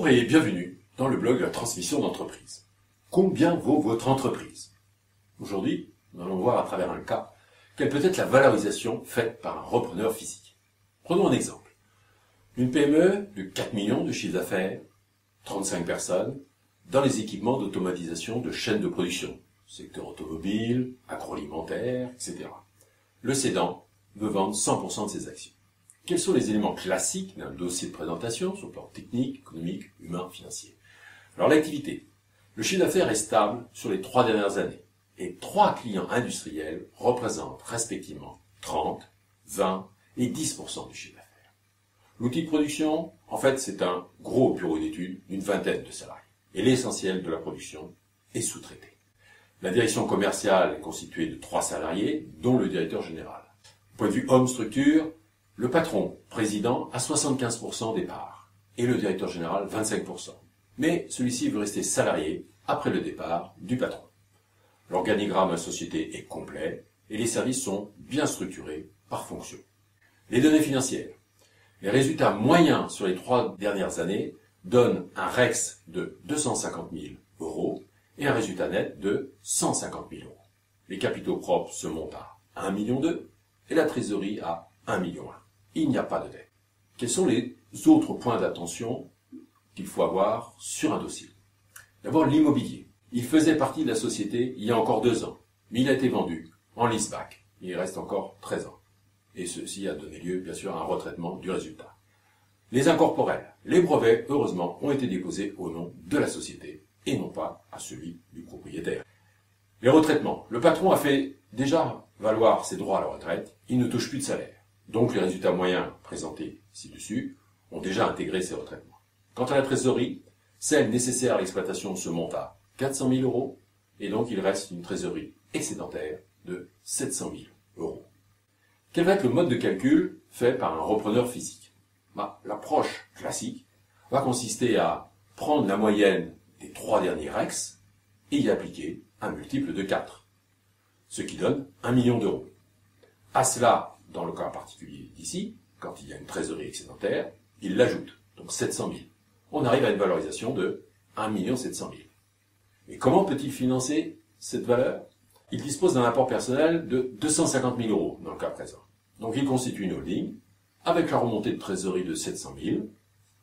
Bonjour et bienvenue dans le blog de la transmission d'entreprise. Combien vaut votre entreprise? Aujourd'hui, nous allons voir à travers un cas quelle peut être la valorisation faite par un repreneur physique. Prenons un exemple. Une PME de 4 millions de chiffre d'affaires, 35 personnes, dans les équipements d'automatisation de chaînes de production, secteur automobile, agroalimentaire, etc. Le cédant veut vendre 100% de ses actions. Quels sont les éléments classiques d'un dossier de présentation sur le plan technique, économique, humain, financier? Alors l'activité. Le chiffre d'affaires est stable sur les 3 dernières années et 3 clients industriels représentent respectivement 30, 20 et 10% du chiffre d'affaires. L'outil de production, en fait, c'est un gros bureau d'études d'une vingtaine de salariés et l'essentiel de la production est sous-traité. La direction commerciale est constituée de 3 salariés, dont le directeur général. Du point de vue homme structure, le patron, président, a 75% des parts et le directeur général 25%. Mais celui-ci veut rester salarié après le départ du patron. L'organigramme de la société est complet et les services sont bien structurés par fonction. Les données financières. Les résultats moyens sur les 3 dernières années donnent un REX de 250 000 € et un résultat net de 150 000 €. Les capitaux propres se montent à 1,2 million et la trésorerie à 1,1 million. Il n'y a pas de dette. Quels sont les autres points d'attention qu'il faut avoir sur un dossier? D'abord, l'immobilier. Il faisait partie de la société il y a encore 2 ans, mais il a été vendu en leaseback. Il reste encore 13 ans. Et ceci a donné lieu, bien sûr, à un retraitement du résultat. Les incorporels, les brevets, heureusement, ont été déposés au nom de la société et non pas à celui du propriétaire. Les retraitements. Le patron a fait déjà valoir ses droits à la retraite. Il ne touche plus de salaire. Donc les résultats moyens présentés ci-dessus ont déjà intégré ces retraitements. Quant à la trésorerie, celle nécessaire à l'exploitation se monte à 400 000 € et donc il reste une trésorerie excédentaire de 700 000 €. Quel va être le mode de calcul fait par un repreneur physique? L'approche classique va consister à prendre la moyenne des 3 derniers REX et y appliquer un multiple de 4, ce qui donne 1 million d'euros. À cela, dans le cas particulier d'ici, quand il y a une trésorerie excédentaire, il l'ajoute, donc 700 000. On arrive à une valorisation de 1 700 000. Et comment peut-il financer cette valeur? Il dispose d'un apport personnel de 250 000 € dans le cas présent. Donc il constitue une holding, avec la remontée de trésorerie de 700 000,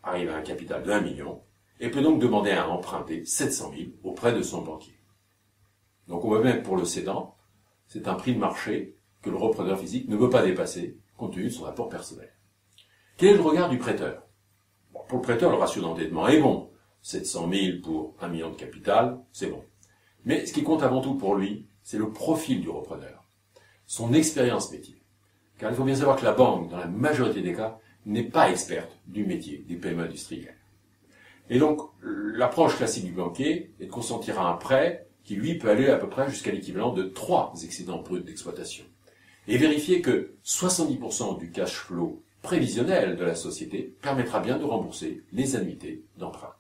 arrive à un capital de 1 million, et peut donc demander à emprunter 700 000 auprès de son banquier. Donc on voit bien que pour le cédant, c'est un prix de marché que le repreneur physique ne veut pas dépasser, compte tenu de son apport personnel. Quel est le regard du prêteur? Pour le prêteur, le ratio d'endettement est bon. 700 000 pour 1 million de capital, c'est bon. Mais ce qui compte avant tout pour lui, c'est le profil du repreneur, son expérience métier. Car il faut bien savoir que la banque, dans la majorité des cas, n'est pas experte du métier des PME industrielles. Et donc, l'approche classique du banquier est de consentir à un prêt qui, lui, peut aller à peu près jusqu'à l'équivalent de 3 excédents bruts d'exploitation. Et vérifier que 70% du cash flow prévisionnel de la société permettra bien de rembourser les annuités d'emprunt.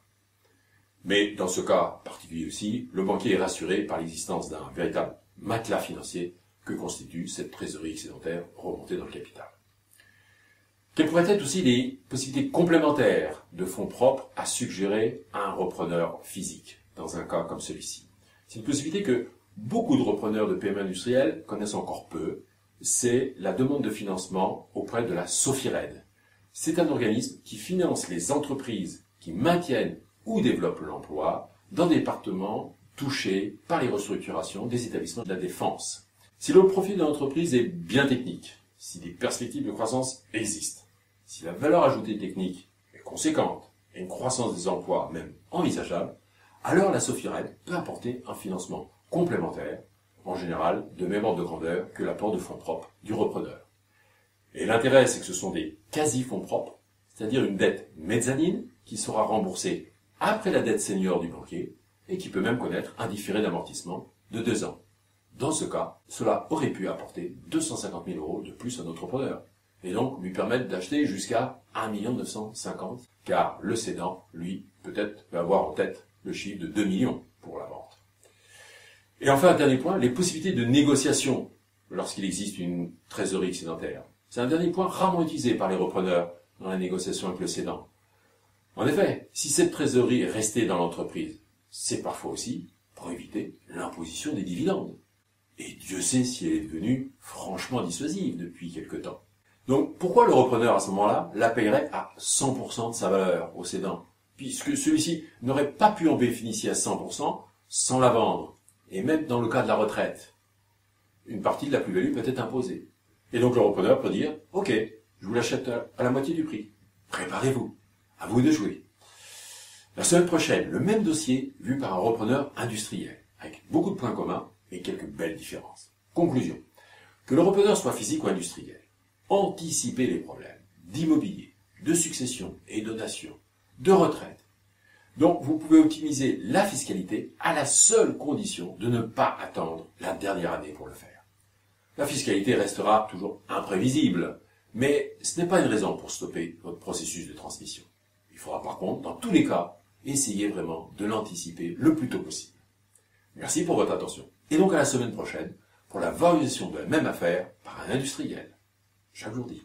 Mais dans ce cas particulier aussi, le banquier est rassuré par l'existence d'un véritable matelas financier que constitue cette trésorerie excédentaire remontée dans le capital. Quelles pourraient être aussi les possibilités complémentaires de fonds propres à suggérer à un repreneur physique dans un cas comme celui-ci? C'est une possibilité que beaucoup de repreneurs de PME industriels connaissent encore peu. C'est la demande de financement auprès de la Sofired. C'est un organisme qui finance les entreprises qui maintiennent ou développent l'emploi dans des départements touchés par les restructurations des établissements de la défense. Si le profil de l'entreprise est bien technique, si des perspectives de croissance existent, si la valeur ajoutée technique est conséquente et une croissance des emplois même envisageable, alors la Sofired peut apporter un financement complémentaire, en général de même ordre de grandeur que l'apport de fonds propres du repreneur. Et l'intérêt, c'est que ce sont des quasi-fonds propres, c'est-à-dire une dette mezzanine qui sera remboursée après la dette senior du banquier et qui peut même connaître un différé d'amortissement de 2 ans. Dans ce cas, cela aurait pu apporter 250 000 € de plus à notre repreneur et donc lui permettre d'acheter jusqu'à 1 950 000, car le cédant, lui, peut-être va avoir en tête le chiffre de 2 millions pour la vente. Et enfin, un dernier point, les possibilités de négociation lorsqu'il existe une trésorerie excédentaire. C'est un dernier point rarement utilisé par les repreneurs dans la négociation avec le cédant. En effet, si cette trésorerie est restée dans l'entreprise, c'est parfois aussi pour éviter l'imposition des dividendes. Et Dieu sait si elle est devenue franchement dissuasive depuis quelque temps. Donc pourquoi le repreneur à ce moment-là la payerait à 100% de sa valeur au cédant, puisque celui-ci n'aurait pas pu en bénéficier à 100% sans la vendre, et même dans le cas de la retraite, une partie de la plus-value peut être imposée. Et donc le repreneur peut dire « Ok, je vous l'achète à la moitié du prix. Préparez-vous, à vous de jouer ». La semaine prochaine, le même dossier vu par un repreneur industriel, avec beaucoup de points communs et quelques belles différences. Conclusion. Que le repreneur soit physique ou industriel, anticiper les problèmes d'immobilier, de succession et donation, de retraite. Donc vous pouvez optimiser la fiscalité à la seule condition de ne pas attendre la dernière année pour le faire. La fiscalité restera toujours imprévisible, mais ce n'est pas une raison pour stopper votre processus de transmission. Il faudra par contre, dans tous les cas, essayer vraiment de l'anticiper le plus tôt possible. Merci pour votre attention. Et donc à la semaine prochaine pour la valorisation de la même affaire par un industriel. Jacques Jourdi.